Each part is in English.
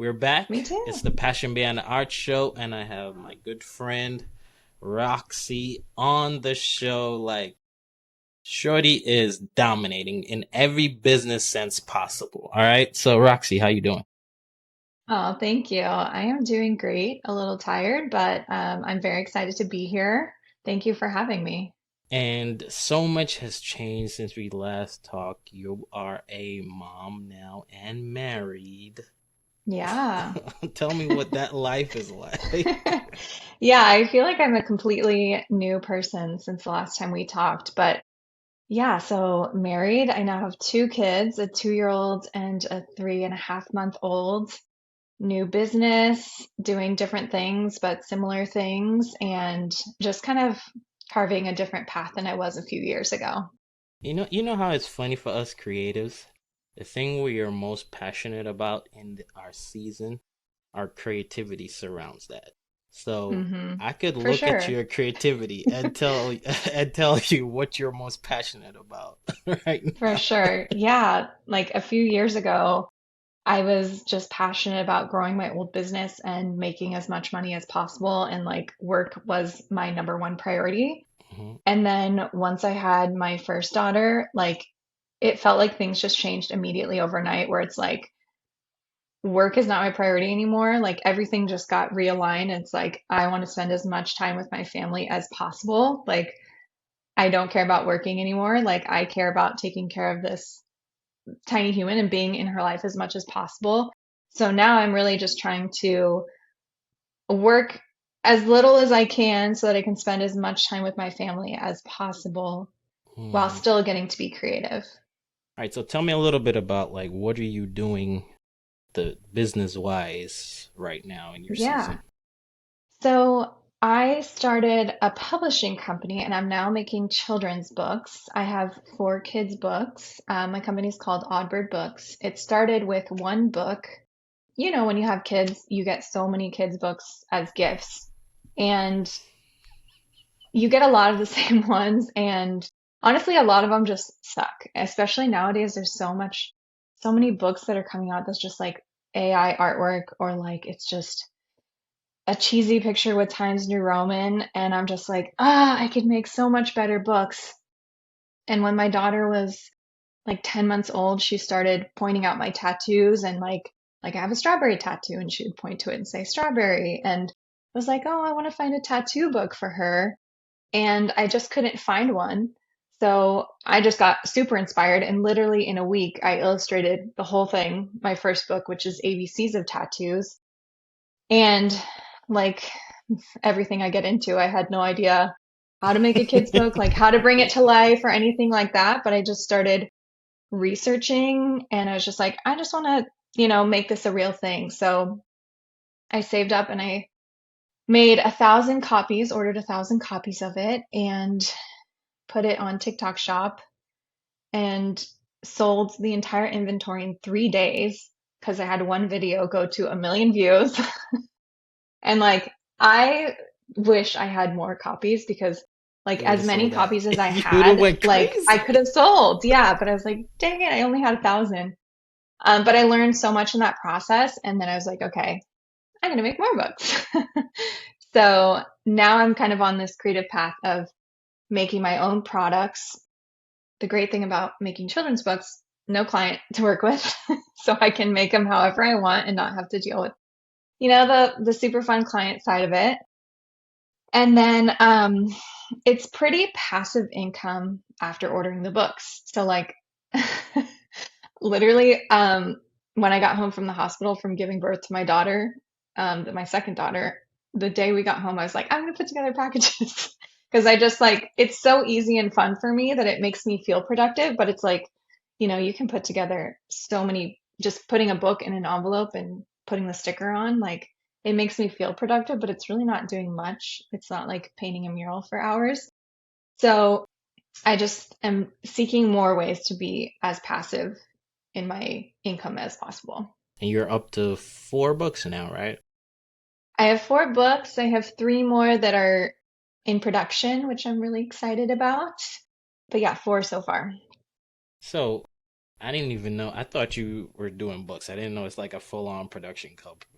We're back. Me too. It's the Passion Beyond the Art Show, and I have my good friend Roxy on the show. Like, Shorty is dominating in every business sense possible. All right. So, Roxy, how you doing? Oh, thank you. I am doing great. A little tired, but I'm very excited to be here. Thank you for having me. And so much has changed since we last talked. You are a mom now and married. Yeah. Tell me what that life is like. Yeah, I feel like I'm a completely new person since the last time we talked. But yeah, so married. I now have two kids, a 2-year-old and a 3.5-month old. New business, doing different things, but similar things, and just kind of carving a different path than I was a few years ago. You know how it's funny for us creatives? The thing we are most passionate about in our season, our creativity surrounds that. So I could For look at sure. your creativity and tell and tell you what you're most passionate about right For now. sure. Yeah. Like a few years ago, I was just passionate about growing my old business and making as much money as possible. And like work was my number one priority. Mhm. And then once I had my first daughter, like it felt like things just changed immediately overnight, where it's like work is not my priority anymore. Like everything just got realigned. It's like I want to spend as much time with my family as possible. Like I don't care about working anymore. Like I care about taking care of this tiny human and being in her life as much as possible. So now I'm really just trying to work as little as I can so that I can spend as much time with my family as possible while Hmm. still getting to be creative. All right, so tell me a little bit about like what are you doing the business wise right now in your Yeah. season? So I started a publishing company and I'm now making children's books. I have 4 kids' books. My company's called Oddbird Books. It started with one book. You know, when you have kids, you get so many kids' books as gifts. And you get a lot of the same ones. And honestly, a lot of them just suck. Especially nowadays, there's so many books that are coming out that's just like AI artwork or like it's just a cheesy picture with Times New Roman, and I'm just like, I could make so much better books. And when my daughter was like 10 months old, she started pointing out my tattoos and like I have a strawberry tattoo, and she would point to it and say strawberry. And I was like, oh, I want to find a tattoo book for her. And I just couldn't find one. So I just got super inspired, and literally in a week, I illustrated the whole thing, my first book, which is ABCs of Tattoos. And like everything I get into. I had no idea how to make a kid's book, like how to bring it to life or anything like that. But I just started researching and I was just like, I just want to, make this a real thing. So I saved up and I made 1,000 copies, ordered 1,000 copies of it, and put it on TikTok Shop and sold the entire inventory in 3 days because I had one video go to 1 million views. And like, I wish I had more copies because like You would as have many sold out. copies as I You would have had, went like I crazy. could have sold. Yeah, but I was like, dang it, I only had 1,000. But I learned so much in that process. And then I was like, okay, I'm going to make more books. So now I'm kind of on this creative path of making my own products. The great thing about making children's books, no client to work with. So I can make them however I want and not have to deal with, the super fun client side of it. And then it's pretty passive income after ordering the books. So like literally when I got home from the hospital from giving birth to my daughter, my second daughter, the day we got home, I was like, I'm gonna put together packages because I just like it's so easy and fun for me that it makes me feel productive. But it's like, you can put together so many just putting a book in an envelope and putting the sticker on, like it makes me feel productive, but it's really not doing much. It's not like painting a mural for hours. So I just am seeking more ways to be as passive in my income as possible. And you're up to 4 books now, right? I have 4 books. I have 3 more that are in production, which I'm really excited about. But yeah, 4 so far. So I didn't even know. I thought you were doing books. I didn't know it's like a full-on production company.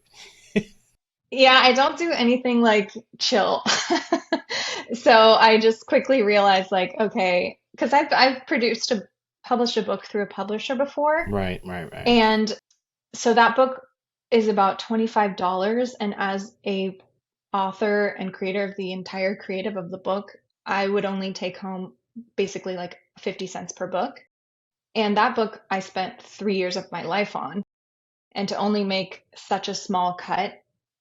Yeah, I don't do anything like chill. So I just quickly realized like, okay, because I've published a book through a publisher before. Right, right, right. And so that book is about $25. And as a author and creator of the entire creative of the book, I would only take home basically like 50 cents per book. And that book I spent 3 years of my life on. And to only make such a small cut,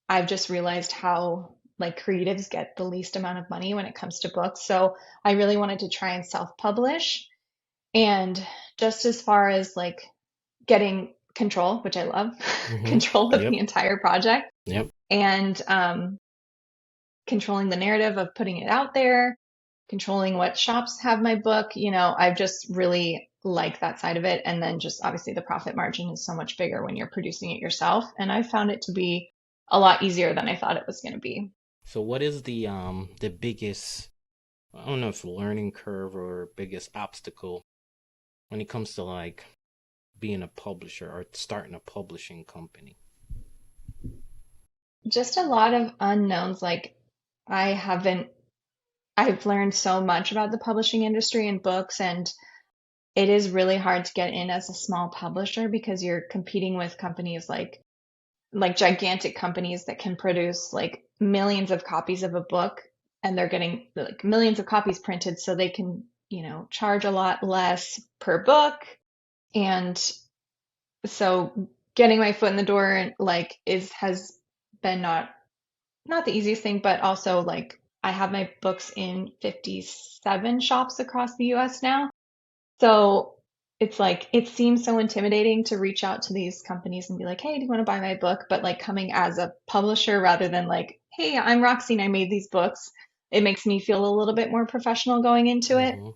I've just realized how like creatives get the least amount of money when it comes to books. So I really wanted to try and self-publish. And just as far as like getting control, which I love, Mm-hmm. control of the Yep, entire project yep. and controlling the narrative of putting it out there, controlling what shops have my book, I just really like that side of it. And then just obviously the profit margin is so much bigger when you're producing it yourself. And I found it to be a lot easier than I thought it was going to be. So what is the biggest, I don't know if learning curve or biggest obstacle when it comes to like being a publisher or starting a publishing company? Just a lot of unknowns. Like I haven't, I've learned so much about the publishing industry and books, and it is really hard to get in as a small publisher because you're competing with companies like gigantic companies that can produce like millions of copies of a book, and they're getting like millions of copies printed so they can, charge a lot less per book. And so getting my foot in the door like is has been not the easiest thing, but also like I have my books in 57 shops across the US now. So it's like, it seems so intimidating to reach out to these companies and be like, hey, do you want to buy my book? But like coming as a publisher rather than like, hey, I'm Roxy and I made these books, it makes me feel a little bit more professional going into it. Mm-hmm.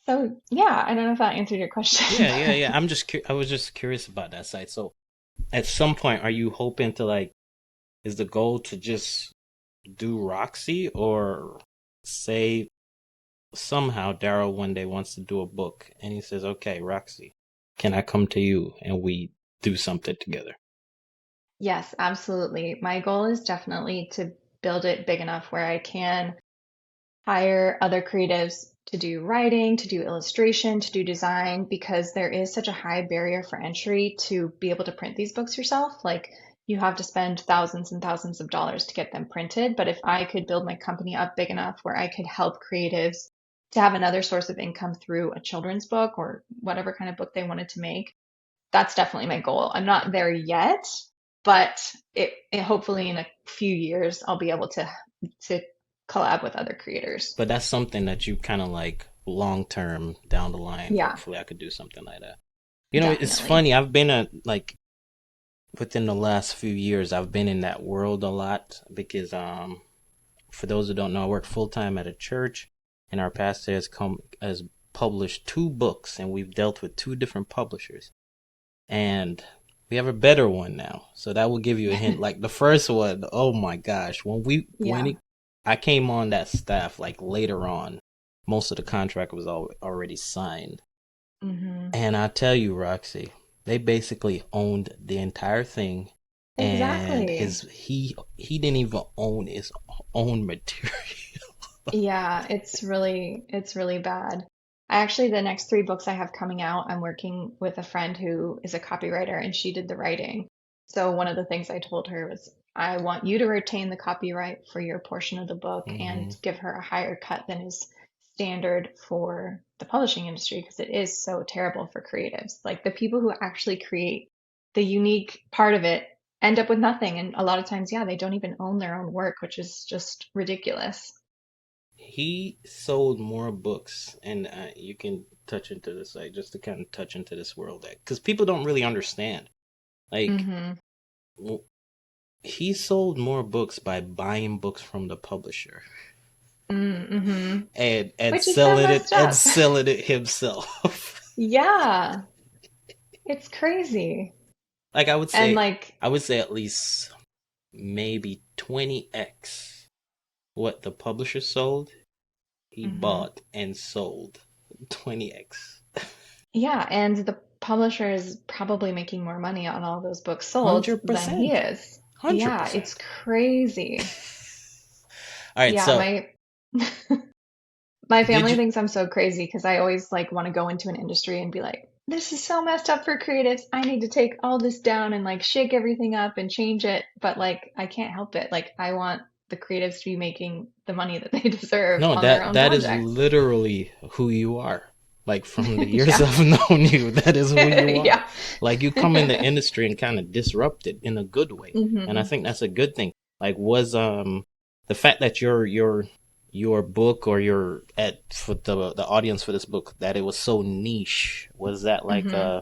So yeah, I don't know if that answered your question, Yeah, yeah, but yeah. I was just curious about that site. So at some point, are you hoping to like, is the goal to just do Roxy, or say somehow Daryl one day wants to do a book and he says, okay, Roxy, can I come to you and we do something together? yes, absolutely. My goal is definitely to build it big enough where I can hire other creatives to do writing, to do illustration, to do design, because there is such a high barrier for entry to be able to print these books yourself. Like you have to spend thousands and thousands of dollars to get them printed. But if I could build my company up big enough where I could help creatives to have another source of income through a children's book or whatever kind of book they wanted to make, that's definitely my goal. I'm not there yet, but it hopefully in a few years I'll be able to collab with other creators. But that's something that you kind of like long term down the line. Yeah, Hopefully, I could do something like that. You know, it's definitely. funny. I've been like within the last few years, I've been in that world a lot because for those who don't know, I work full time at a church, and our pastor has published two books, and we've dealt with two different publishers, and we have a better one now. So that will give you a hint. Like the first one, oh my gosh, Yeah. I came on that staff like later on, most of the contract was already signed, Hmm. and I tell you, Roxy, they basically owned the entire thing, and Exactly. he didn't even own his own material. Yeah, it's really bad. I actually, the next three books I have coming out, I'm working with a friend who is a copywriter and she did the writing. So one of the things I told her was, I want you to retain the copyright for your portion of the book and Hmm. give her a higher cut than is standard for the publishing industry because it is so terrible for creatives. Like the people who actually create the unique part of it end up with nothing. And a lot of times, yeah, they don't even own their own work, which is just ridiculous. He sold more books, and you can touch into this, like just to kind of touch into this world, because people don't really understand. Like, Hmm. w- he sold more books by buying books from the publisher Mm-hmm. and Which is so selling it messed up. himself. Yeah, it's crazy. Like And like, I would say at least maybe 20x what the publisher sold, he hmm bought and sold 20x. Yeah, and the publisher is probably making more money on all those books sold than he 100%. is. Yeah, it's 100%. crazy. All right, Yeah, so my did family you thinks I'm so crazy because I always like want to go into an industry and be like, this is so messed up for creatives. I need to take all this down and like shake everything up and change it. But like I can't help it. Like I want the creatives to be making the money that they deserve No, on their own that is projects. literally who you are. Like from the years Yeah. I've known you, that is who you are. Yeah. Like you come in the industry and kind of disrupt it in a good way. And I hmm think that's a good thing. Like was the fact that your book or your at for the audience for this book that it was so niche, was that like hmm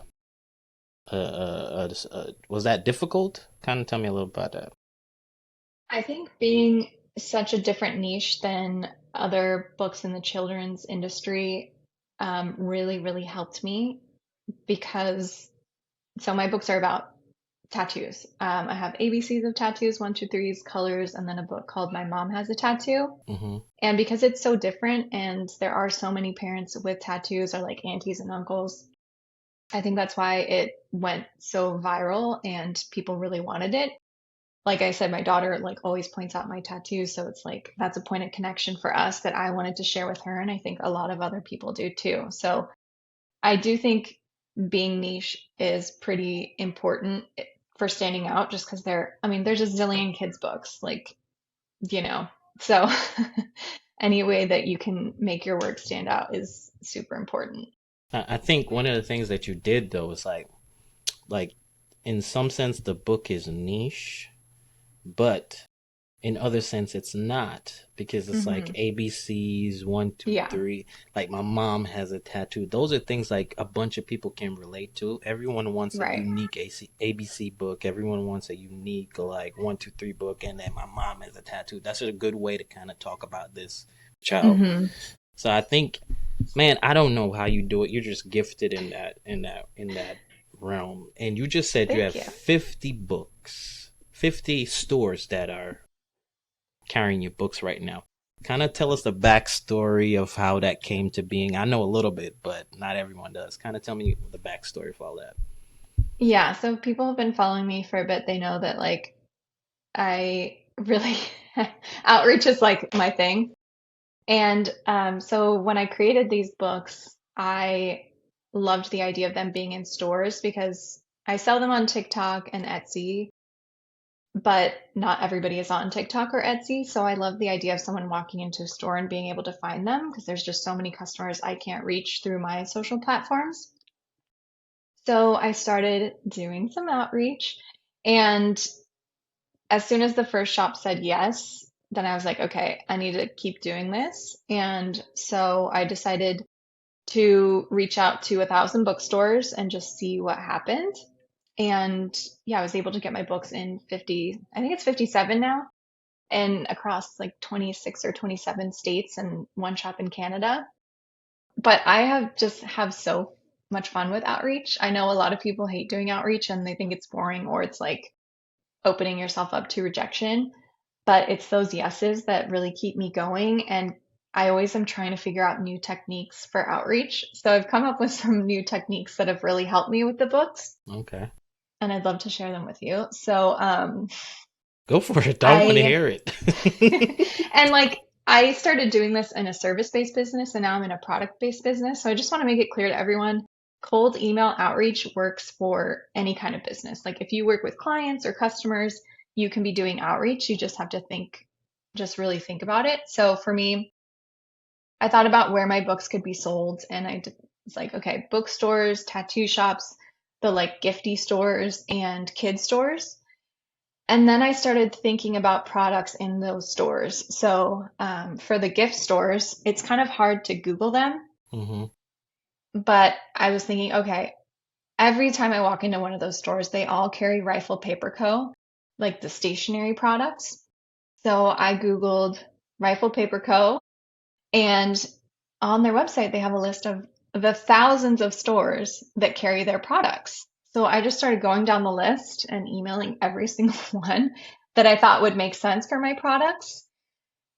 was that difficult? Kind of tell me a little about that. I think being such a different niche than other books in the children's industry really, really helped me because so my books are about tattoos. I have ABCs of tattoos, one, two, threes, colors, and then a book called My Mom Has a Tattoo. Mm-hmm. And because it's so different and there are so many parents with tattoos or like aunties and uncles, I think that's why it went so viral and people really wanted it. Like I said, my daughter like always points out my tattoos, so it's like that's a point of connection for us that I wanted to share with her, and I think a lot of other people do too. So I do think being niche is pretty important for standing out just because I mean, there's a zillion kids' books, like, you know, so any way that you can make your work stand out is super important. I think one of the things that you did though is like in some sense the book is niche, but in other sense it's not because it's like hmm ABCs one two Yeah, three. Like my mom has a tattoo. Those are things like a bunch of people can relate to. Everyone wants a right. unique ABC book. Everyone wants a unique like 1 2 3 book, and then my mom has a tattoo. That's a good way to kind of talk about this child. hmm So I think, man, I don't know how you do it. You're just gifted in that realm. And you just said you Thank have you. 50 books, 50 stores that are carrying your books right now. Kind of tell us the backstory of how that came to being. I know a little bit, but not everyone does. Kind of tell me the backstory for all that. Yeah, so people have been following me for a bit. They know that like I really outreach is like my thing. And so when I created these books, I loved the idea of them being in stores because I sell them on TikTok and Etsy, but not everybody is on TikTok or Etsy. So I love the idea of someone walking into a store and being able to find them because there's just so many customers I can't reach through my social platforms. So I started doing some outreach. And as soon as the first shop said yes, then I was like, okay, I need to keep doing this. And so I decided to reach out to 1,000 bookstores and just see what happened. And yeah, I was able to get my books in 50, I think it's 57 now, and across like 26 or 27 states and one shop in Canada. But I have so much fun with outreach. I know a lot of people hate doing outreach and they think it's boring or it's like opening yourself up to rejection, but it's those yeses that really keep me going. And I always am trying to figure out new techniques for outreach. So I've come up with some new techniques that have really helped me with the books, Okay. and I'd love to share them with you. So Go for it. I want to I hear it. and like I started doing this in a service-based business and now I'm in a product-based business. So I just want to make it clear to everyone, cold email outreach works for any kind of business. Like if you work with clients or customers, you can be doing outreach. You just have to just really think about it. So for me, I thought about where my books could be sold and was like, okay, bookstores, tattoo shops, the like gifty stores and kid stores. And then I started thinking about products in those stores. So for the gift stores, it's kind of hard to Google them, hmm but I was thinking, okay, every time I walk into one of those stores, they all carry Rifle Paper Co., like the stationery products. So I Googled Rifle Paper Co. And on their website, they have a list of the thousands of stores that carry their products. So I just started going down the list and emailing every single one that I thought would make sense for my products.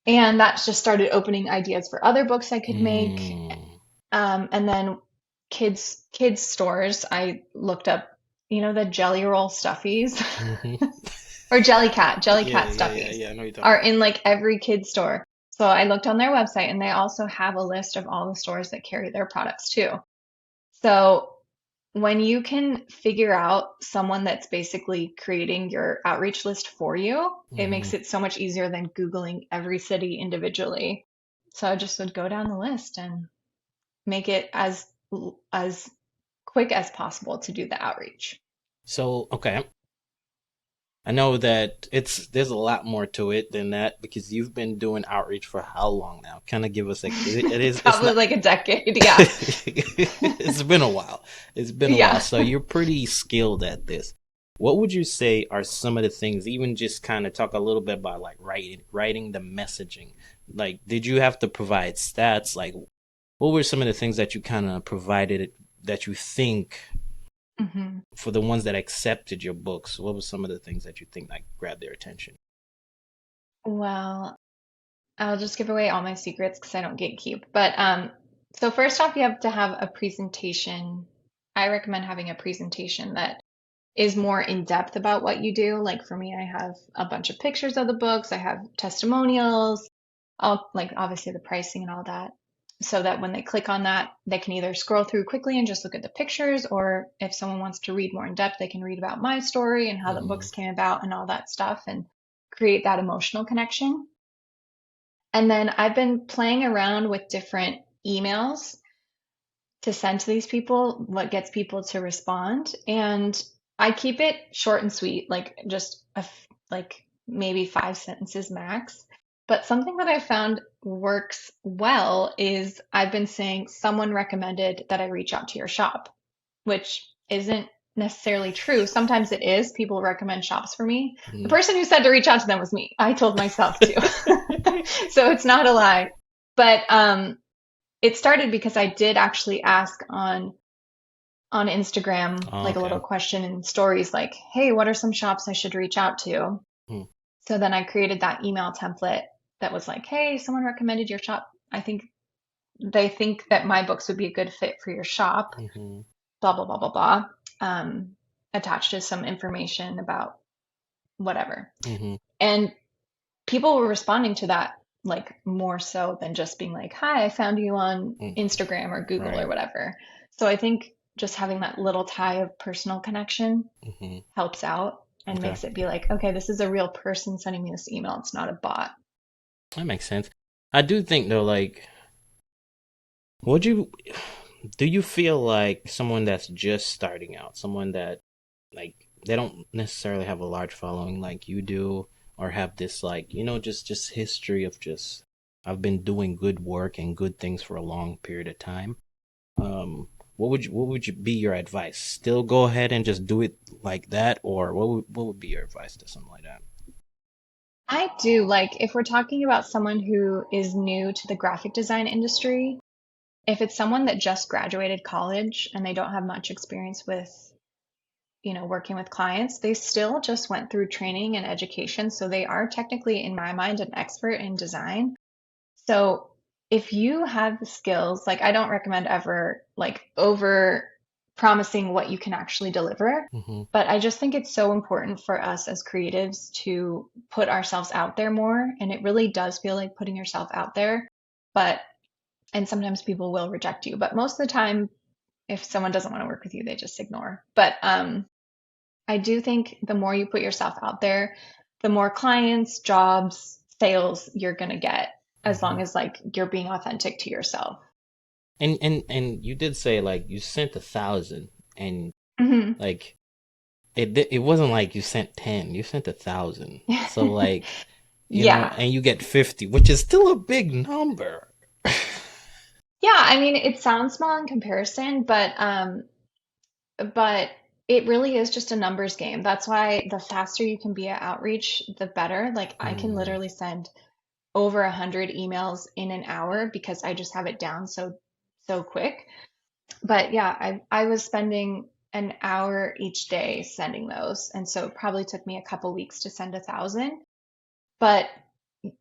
And that just started opening ideas for other books I could make. Mm. And then kids stores. I looked up, the Jelly Roll stuffies Hmm. or Jelly Yeah, Cat yeah, yeah, stuffies yeah. I know what you're talking are about. in like every kid store. So I looked on their website and they also have a list of all the stores that carry their products too. So when you can figure out someone that's basically creating your outreach list for you, it Hmm. makes it so much easier than Googling every city individually. So I just would go down the list and make it as quick as possible to do the outreach. So, okay, I know that there's a lot more to it than that because you've been doing outreach for how long now? Kind of give us like it's Probably not like a decade. Yeah. it's been a while. It's been a while. Yeah. So you're pretty skilled at this. What would you say are some of the things, even just kind of talk a little bit about like writing the messaging? Like, did you have to provide stats? Like, what were some of the things that you kind of provided that you think hmm for the ones that accepted your books? What were some of the things that you think like grabbed their attention? Well, I'll just give away all my secrets because I don't gatekeep. But so first off, you have to have a presentation. I recommend having a presentation that is more in depth about what you do. Like for me, I have a bunch of pictures of the books, I have testimonials, all like obviously the pricing and all that. So that when they click on that, they can either scroll through quickly and just look at the pictures, or if someone wants to read more in depth, they can read about my story and how the Hmm. books came about and all that stuff and create that emotional connection. And then I've been playing around with different emails to send to these people, what gets people to respond. And I keep it short and sweet, like just like maybe 5 sentences max. But something that I found works well is I've been saying someone recommended that I reach out to your shop, which isn't necessarily true. Sometimes it is. People recommend shops for me. The Hmm. person who said to reach out to them was me. I told myself to. So it's not a lie. But it started because I did actually ask on Instagram Oh, like a little okay. question in stories like, "Hey, what are some shops I should reach out to?" Hmm. So then I created that email template that was like, "Hey, someone recommended your shop. I think they think that my books would be a good fit for your shop." Hmm. Blah blah blah blah blah. Um, Attached to some information about whatever. Hmm. And people were responding to that like more so than just being like, "Hi, I found you on Hmm. Instagram or Google or Right. whatever." So I think just having that little tie of personal connection Hmm. helps out and Okay. makes it be like, okay, this is a real person sending me this email. It's not a bot. That makes sense. I do think though, like, would you do you feel like someone that's just starting out, someone that like they don't necessarily have a large following like you do, or have this like just history of just I've been doing good work and good things for a long period of time. What would be your advice? Still go ahead and just do it like that, or what would be your advice to something like that? I do like if we're talking about someone who is new to the graphic design industry, if it's someone that just graduated college and they don't have much experience with, working with clients, they still just went through training and education. So they are technically, in my mind, an expert in design. So if you have the skills, like I don't recommend ever like over promising what you can actually deliver, Hmm. but I just think it's so important for us as creatives to put ourselves out there more. And it really does feel like putting yourself out there. But, and sometimes people will reject you, but most of the time, if someone doesn't want to work with you, they just ignore. But I do think the more you put yourself out there, the more clients, jobs, sales you're going to get as Hmm. long as like you're being authentic to yourself. And you did say like you sent 1,000, and hmm like it wasn't like you sent 10, you sent 1,000. So like, Yeah. and you get 50, which is still a big number. Yeah, I mean, it sounds small in comparison, but it really is just a numbers game. That's why the faster you can be at outreach, the better. Like I can Mm, literally send over 100 emails in an hour because I just have it down so quick. But yeah, I was spending an hour each day sending those, and so it probably took me a couple weeks to send 1,000. But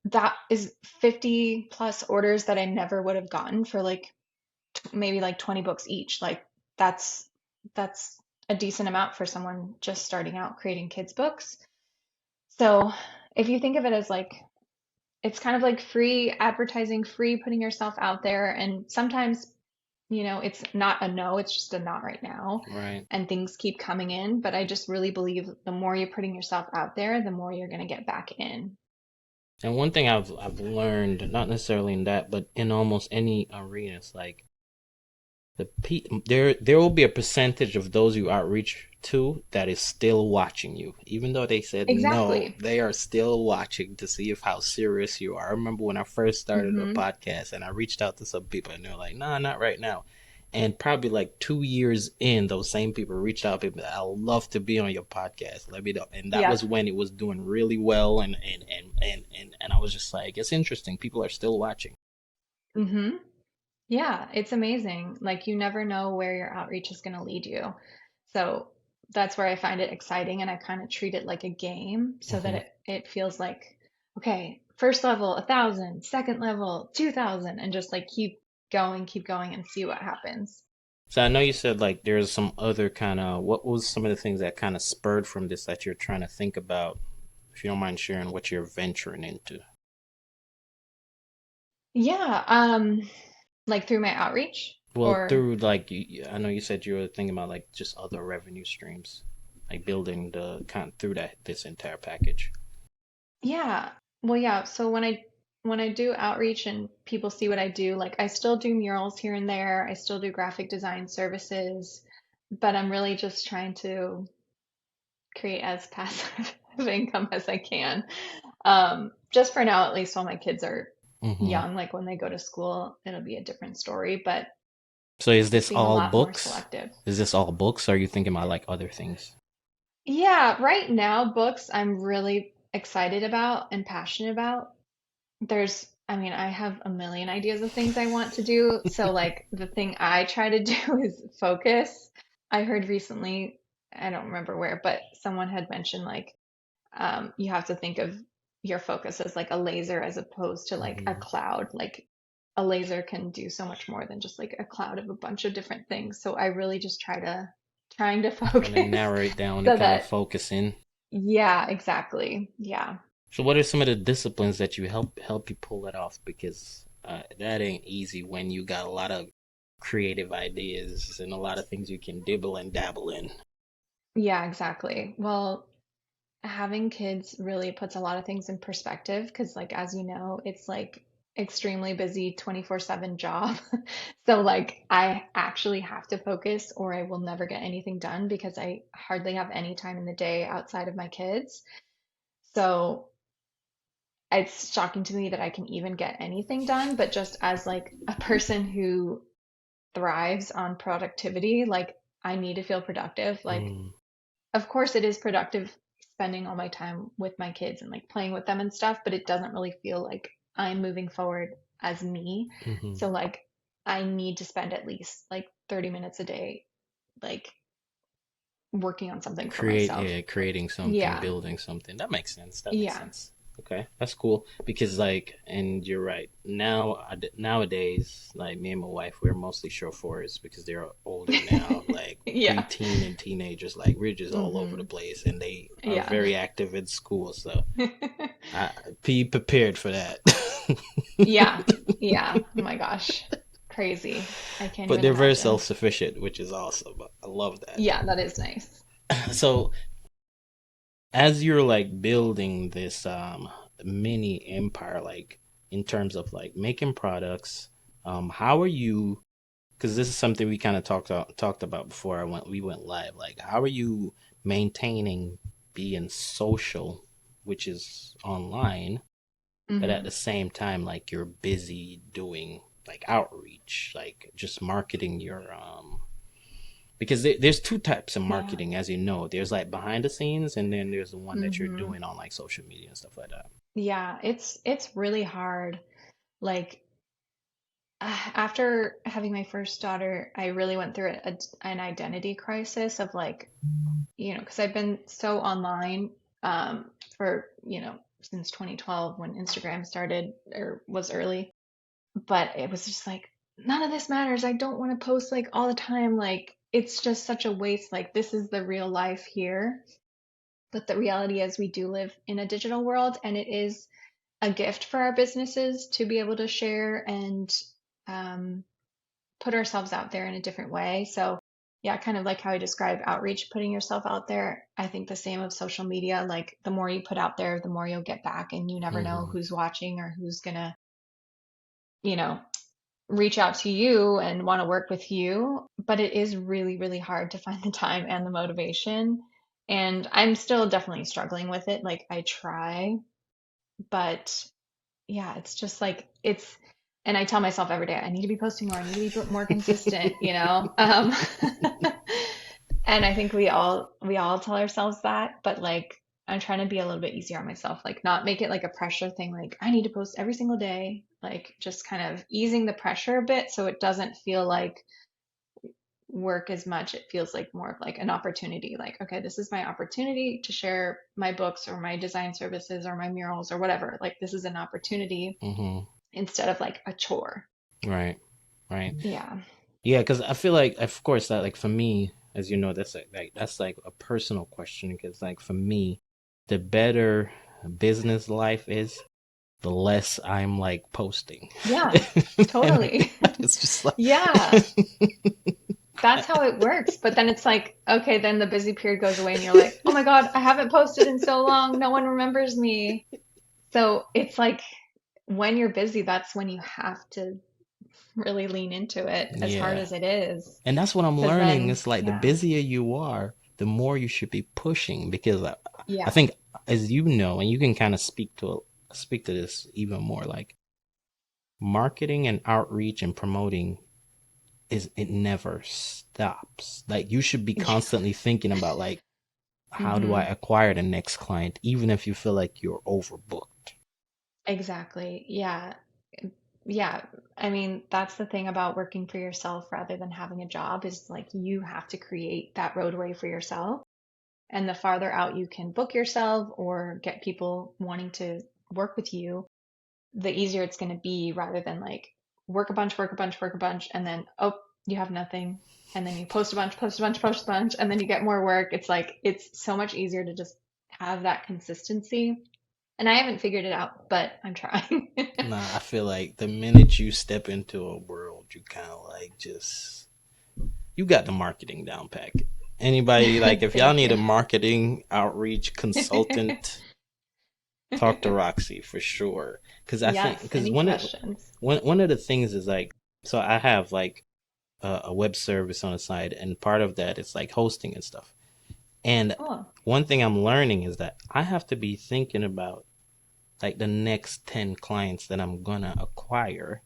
that is 50 plus orders that I never would have gotten for like maybe like 20 books each. Like that's that's a decent amount for someone just starting out creating kids books. So if you think of it as like it's kind of like free advertising, free putting yourself out there, and sometimes it's not a no, it's just a not right now. Right. And things keep coming in. But I just really believe the more you're putting yourself out there, the more you're going to get back in. And one thing I've learned, not necessarily in that, but in almost any arena, is like there will be a percentage of those you outreach to that is still watching you, even though they said no. Exactly. They are still watching to see if how serious you are. I remember when I first started a Hmm. podcast and I reached out to some people and they're like, "Nah, not right now." And probably like 2 years in, those same people reached out to me. I'd love to be on your podcast. Let me know. And that was Yep. when it was doing really well. And I was just like, it's interesting. People are still watching. Hmm. Yeah, it's amazing. Like you never know where your outreach is going to lead you. So that's where I find it exciting, and I kind of treat it like a game so that Hmm. it feels like, okay, first level, 1,000, second level, 2,000, and just like keep going and see what happens. So I know you said like there's some other kind of what was some of the things that kind of spurred from this that you're trying to think about, if you don't mind sharing what you're venturing into. Yeah, like through my outreach Well, or through like I know you said you were thinking about like just other revenue streams, like building the kind through that this entire package. yeah. Well, yeah, so when I do outreach and people see what I do, like I still do murals here and there. I still do graphic design services, but I'm really just trying to create as passive of income as I can. Just for now, at least while my kids are Hmm. young, like when they go to school, it'll be a different story, but So is this being a all lot more books? selective. Is this all books? Or are you thinking about like other things? Yeah, right now, books I'm really excited about and passionate about. I mean, I have a million ideas of things I want to do. So, like, the thing I try to do is focus. I heard recently, I don't remember where, but someone had mentioned like you have to think of your focus as like a laser as opposed to like a Hmm. cloud. Like a laser can do so much more than just like a cloud of a bunch of different things. So I really just trying to Trying to focus narrow it down and so kind of that focus in. yeah, exactly. Yeah. So, what are some of the disciplines that you help you pull that off? Because that ain't easy when you got a lot of creative ideas and a lot of things you can dibble and dabble in. Yeah, exactly. Well, having kids really puts a lot of things in perspective because, like, as you know, it's like extremely busy 24/7 job. So, like, I actually have to focus or I will never get anything done because I hardly have any time in the day outside of my kids. So, it's shocking to me that I can even get anything done. But just as like a person who thrives on productivity, like, I need to feel productive. Like, Mm, of course, it is productive spending all my time with my kids and like playing with them and stuff, but it doesn't really feel like I'm moving forward as me. hmm. So like I need to spend at least like 30 minutes a day like working on something for myself. Creating something, Yeah. building something. That makes sense. That makes Yeah. sense. Okay, that's cool because like, and you're right. Nowadays, like me and my wife, we're mostly chauffeurs because they're older now, like Yeah. preteen and teenagers. Like we're just all over the Hmm. place, and they are Yeah. very active in school. So I be prepared for that. Yeah. Yeah. Oh my gosh. Crazy. I can't But even they're very imagine. self-sufficient, which is awesome. I love that. Yeah, that is nice. So as you're like building this mini empire, like in terms of like making products, how are you, because this is something we kind of talked about before we went live, like how are you maintaining being social, which is online, but at Hmm. the same time like you're busy doing like outreach, like just marketing your because there's two types of Yeah. marketing, as you know. There's like behind the scenes, and then there's the one that you're Hmm. doing on like social media and stuff like that. Yeah, it's really hard. Like after having my first daughter, I really went through an identity crisis of like, because I've been so online for, since 2012 when Instagram started or was early. But it was just like none of this matters. I don't want to post like all the time. Like, it's just such a waste. Like, this is the real life here. But the reality is, we do live in a digital world, and it is a gift for our businesses to be able to share and um, put ourselves out there in a different way. So, yeah, kind of like how I describe outreach, putting yourself out there. I think the same of social media. Like, the more you put out there, the more you'll get back, and you never know Hmm. who's watching or who's gonna, you know, reach out to you and want to work with you. But it is really, really hard to find the time and the motivation. And I'm still definitely struggling with it. Like, I try, but yeah, it's just like and I tell myself every day, I need to be posting more, I need to be more consistent, you know? And I think we all tell ourselves that, but like I'm trying to be a little bit easier on myself, like not make it like a pressure thing, like I need to post every single day, like just kind of easing the pressure a bit so it doesn't feel like work as much. It feels like more of like an opportunity, like, okay, this is my opportunity to share my books or my design services or my murals or whatever. Like, this is an opportunity Hmm. instead of like a chore. Right. Right. Yeah. Yeah, because I feel like, of course, that like for me, as you know, that's like a personal question. Because like for me, the better business life is, the less I'm like posting, Yeah. and Totally. it's just like, Yeah. That's how it works. But then it's like, okay, then the busy period goes away and you're like, oh my God, I haven't posted in so long. No one remembers me. So it's like when you're busy, that's when you have to really lean into it as hard yeah. as it is. And that's what I'm Because learning. then, It's like the yeah. busier you are, the more you should be pushing. Because I Yeah. think, as you know, and you can kind of speak to this even more, like marketing and outreach and promoting it never stops. Like you should be Yeah. constantly thinking about like, how do I Hmm. acquire the next client, even if you feel like you're overbooked. Exactly. Yeah. Yeah. I mean, that's the thing about working for yourself rather than having a job is like you have to create that roadway for yourself. And the farther out you can book yourself or get people wanting to work with you, the easier it's going to be rather than like work a bunch, work a bunch, work a bunch, and then, oh, you have nothing. And then you post a bunch, post a bunch, post a bunch, and then you get more work. It's like, it's so much easier to just have that consistency. And I haven't figured it out, but I'm trying. Nah, I feel like the minute you step into a world, you kind of like just, you got the marketing down pat. Anybody, like, if y'all Thank need you. a marketing outreach consultant, talk to Roxy for sure. Because I think, Yes, because any questions? one of the things is like, so I have like a web service on the side, and part of that is like hosting and stuff. And Cool. one thing I'm learning is that I have to be thinking about like the next 10 clients that I'm gonna acquire,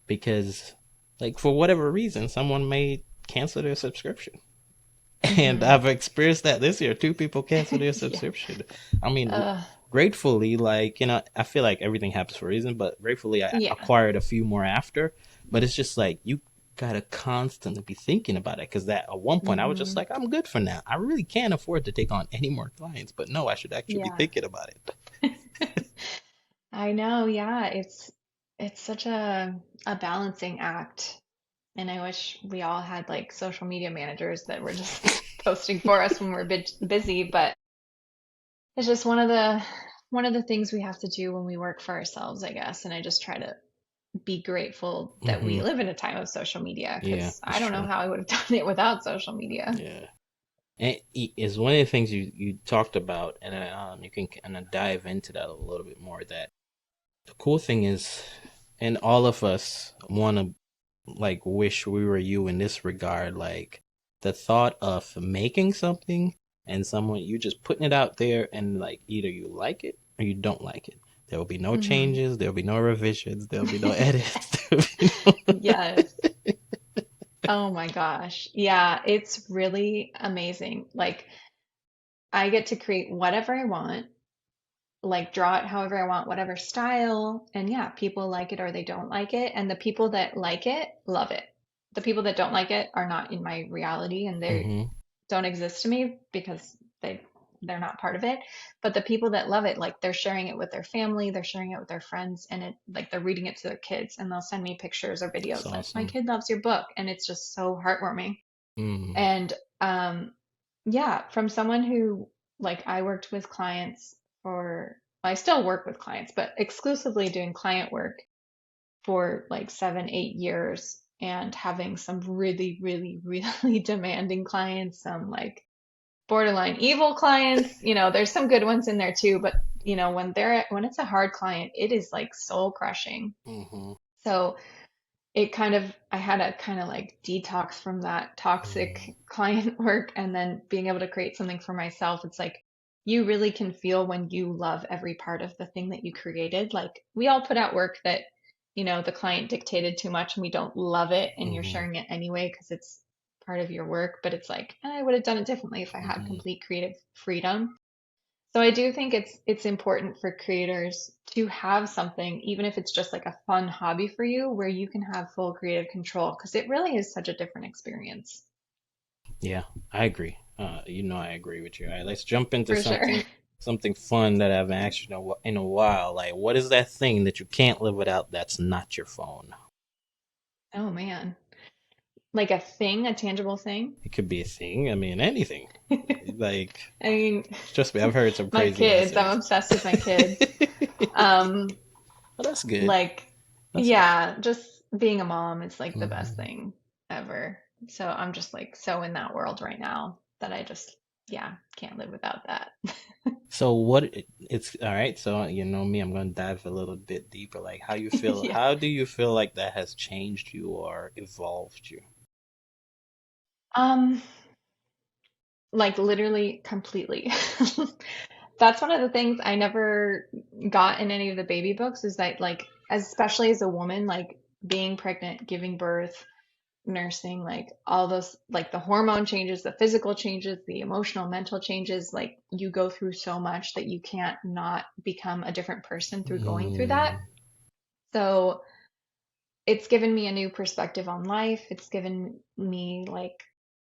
because like for whatever reason someone may cancel their subscription. And Hmm. I've experienced that this year. Two people canceled their Yeah. subscription. I mean, Uh, gratefully, like, I feel like everything happens for a reason, but gratefully I yeah. acquired a few more after. But it's just like you gotta constantly be thinking about it, because that at one point I was just Hmm. like, I'm good for now. I really can't afford to take on any more clients. But no, I should actually be Yeah. thinking about it. I know. Yeah. It's such a balancing act. And I wish we all had like social media managers that were just posting for us when we're busy, but it's just one of the things we have to do when we work for ourselves, I guess. And I just try to be grateful that we Hmm. live in a time of social media Yeah, because that's I don't know true. how I would have done it without social media. Yeah. And is one of the things you talked about, and you can kind of dive into that a little bit more. That the cool thing is, and all of us want to like wish we were you in this regard. Like the thought of making something and someone, you just putting it out there, and like either you like it or you don't like it. There will be no Hmm. changes. There will be no revisions. There will be no edits. There will be no... Yes. Oh my gosh. Yeah, it's really amazing. Like, I get to create whatever I want, like draw it however I want, whatever style. And yeah, people like it or they don't like it. And the people that like it love it. The people that don't like it are not in my reality and they Hmm. don't exist to me because they they're not part of it. But the people that love it, like they're sharing it with their family, they're sharing it with their friends, and it like they're reading it to their kids, and they'll send me pictures or That's videos like, my awesome. kid loves your book, and it's just so heartwarming. Mm, And yeah, from someone who, like, I worked with clients for, I still work with clients, but exclusively doing client work for like 7, 8 years, and having some really, really, really demanding clients, some like borderline evil clients. There's some good ones in there too, but when it's a hard client, it is like soul crushing. mm-hmm, So I had a kind of like detox from that mm, toxic client work, and then being able to create something for myself. It's like you really can feel when you love every part of the thing that you created. Like we all put out work that, the client dictated too much and we don't love it, and you're mm-hmm, sharing it anyway because it's part of your work, but it's like, I would have done it differently if I had mm-hmm. complete creative freedom. So I do think it's important for creators to have something, even if it's just like a fun hobby for you, where you can have full creative control, because it really is such a different experience. Yeah, I agree. I agree with you. All right, let's jump into For sure. something fun that I haven't asked you in a while. Like, what is that thing that you can't live without that's not your phone? Oh man. Like a thing, a tangible thing? It could be a thing. I mean, anything. Like, I mean, trust me, I've heard some my crazy kids, I'm answers. obsessed with my kids. Well, Um, that's good. like, That's good. yeah, just being a mom is like the best Mhm. thing ever. So I'm just like so in that world right now that I just, yeah, can't live without that. So it's all right. So you know me, I'm going to dive a little bit deeper. Like, how you feel? Yeah. How do you feel like that has changed you or evolved you? Um, like literally completely. That's one of the things I never got in any of the baby books, is that like, especially as a woman, like being pregnant, giving birth, nursing, like all those, like the hormone changes, the physical changes, the emotional, mental changes, like you go through so much that you can't not become a different person through going through that. Mm, So it's given me a new perspective on life. It's given me like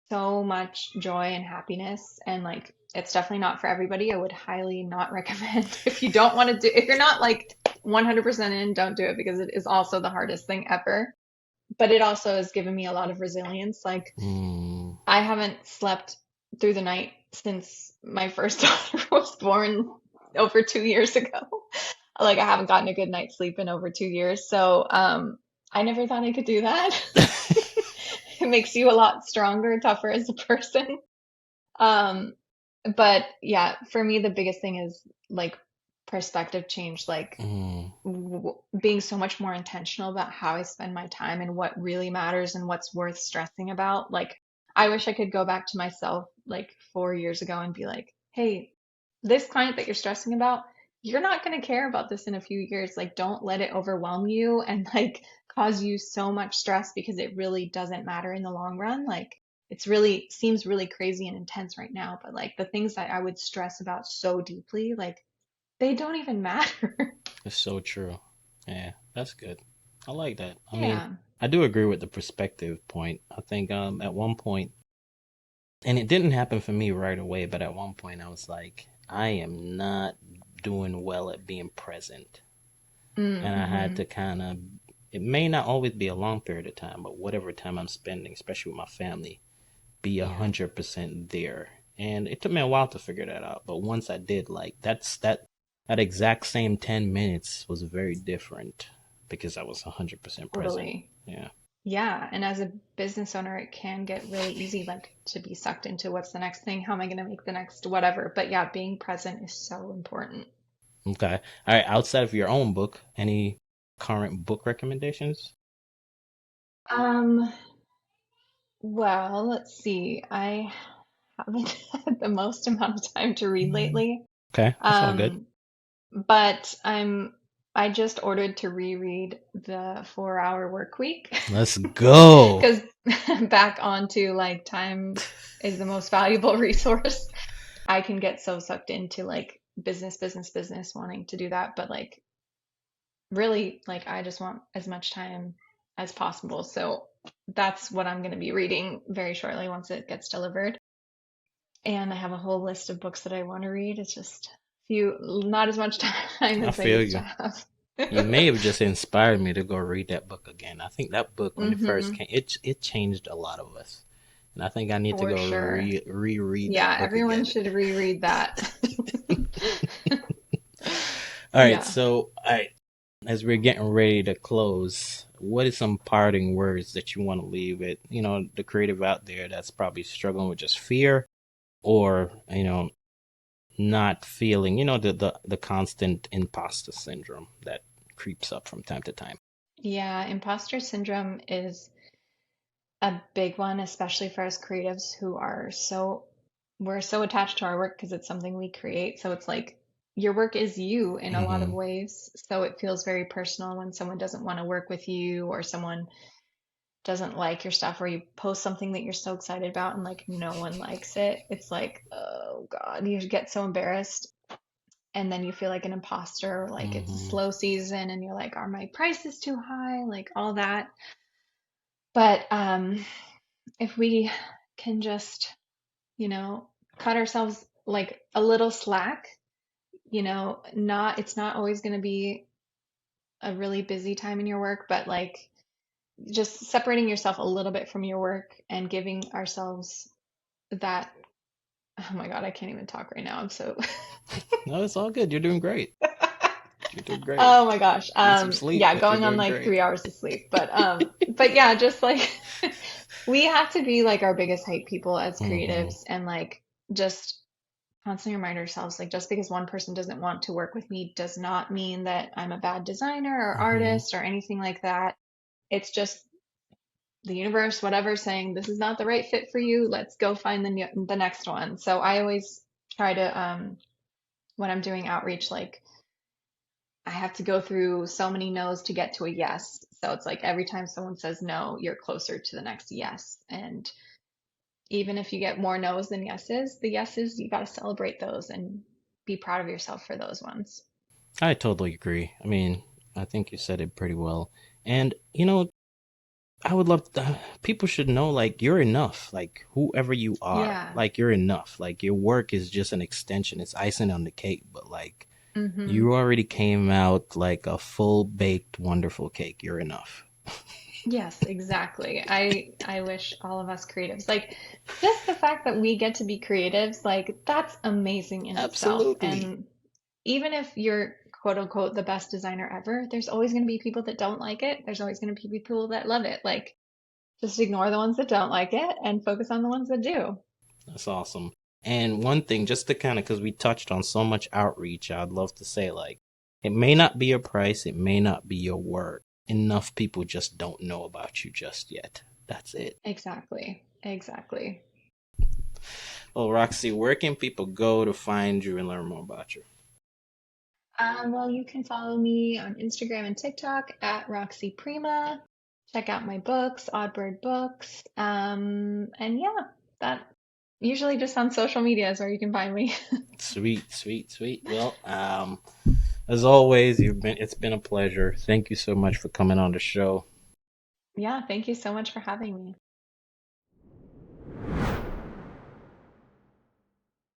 so much joy and happiness, and like it's definitely not for everybody. I would highly not recommend if you don't want to do, if you're not like 100% in, don't do it, because it is also the hardest thing ever. But it also has given me a lot of resilience. Like mm, I haven't slept through the night since my first daughter was born over 2 years ago. Like I haven't gotten a good night's sleep in over 2 years. So I never thought I could do that. It makes you a lot stronger, tougher as a person. Um, but yeah, for me, the biggest thing is like perspective change, like mm, being so much more intentional about how I spend my time and what really matters and what's worth stressing about. Like, I wish I could go back to myself like 4 years ago and be like, hey, this client that you're stressing about, you're not going to care about this in a few years. Like, don't let it overwhelm you and like cause you so much stress, because it really doesn't matter in the long run. Like, it's really seems really crazy and intense right now, but like the things that I would stress about so deeply, like they don't even matter. it's so true. Yeah, that's good. I like that. I mean, Yeah. I do agree with the perspective point. I think at one point, and it didn't happen for me right away, but at one point I was like, I am not doing well at being present. And I had Mm-hmm. to kind of, it may not always be a long period of time, but whatever time I'm spending, especially with my family, be Yeah, 100% there. And it took me a while to figure that out, but once I did, like that exact same 10 minutes was very different because I was 100% present. totally. Yeah, Yeah. And as a business owner, it can get really easy, like to be sucked into what's the next thing? How am I going to make the next whatever? But yeah, being present is so important. okay. All right, outside of your own book, any current book recommendations? Um, well, let's see. I haven't had the most amount of time to read lately. Okay, that's all good. Um, but I just ordered to reread the 4 Hour Work Week, Let's go. because back onto like time is the most valuable resource. I can get so sucked into like business, business, business, wanting to do that, but like really, like I just want as much time as possible. So that's what I'm going to be reading very shortly once it gets delivered. And I have a whole list of books that I want to read. It's just few, not as much time I as I feel used to you. have. You may have just inspired me to go read that book again. I think that book when it first Hmm. came, it changed a lot of us, and I think I need to For go sure. reread Yeah, that book everyone again. should reread that. All right, Yeah. so as we're getting ready to close, what is some parting words that you want to leave with, the creative out there that's probably struggling with just fear or, not feeling, the constant imposter syndrome that creeps up from time to time. Yeah, imposter syndrome is a big one, especially for us creatives who are we're so attached to our work because it's something we create. So it's like your work is you in a lot of Mm-hmm. ways. So it feels very personal when someone doesn't want to work with you or someone doesn't like your stuff or you post something that you're so excited about and like no one likes it. It's like, oh God, you get so embarrassed and then you feel like an imposter, like it's a Mm-hmm. slow season and you're like, are my prices too high? Like all that. But if we can just, you know, cut ourselves like a little slack, not it's not always going to be a really busy time in your work, but like just separating yourself a little bit from your work and giving ourselves that. Oh my God, I can't even talk right now. I'm so No, it's all good. You're doing great. You're doing great. oh my gosh. Need some sleep, Yeah, but you're going on doing like great. 3 hours of sleep. But yeah, just like we have to be like our biggest hype people as Mm-hmm. creatives and like just constantly remind ourselves like just because one person doesn't want to work with me does not mean that I'm a bad designer or Mm-hmm. artist or anything like that. It's just the universe, whatever, saying this is not the right fit for you. Let's go find the next one. So I always try to when I'm doing outreach, like I have to go through so many no's to get to a yes. So it's like every time someone says no, you're closer to the next yes. And even if you get more no's than yeses, you got to celebrate those and be proud of yourself for those ones. I totally agree. I mean, I think you said it pretty well. And, I would love people should know like you're enough. Like whoever you are, Yeah. like you're enough. Like your work is just an extension. It's icing on the cake, but like Hmm. you already came out like a full baked wonderful cake. You're enough. Yes, exactly. I wish all of us creatives, like just the fact that we get to be creatives, like that's amazing in itself. Absolutely. And even if you're quote unquote the best designer ever, there's always going to be people that don't like it. There's always going to be people that love it. Like just ignore the ones that don't like it and focus on the ones that do. That's awesome. And one thing, just to kind of, because we touched on so much outreach, I'd love to say, like, it may not be your price, it may not be your work. Enough people just don't know about you just yet. That's it. Exactly. Exactly. Well, Roxy, where can people go to find you and learn more about you? Well, you can follow me on Instagram and TikTok at Roxy Prima. Check out my books, Oddbird Books. And yeah, that usually just on social media is where you can find me. Sweet, sweet, sweet. Well, as always, it's been a pleasure. Thank you so much for coming on the show. Yeah, thank you so much for having me.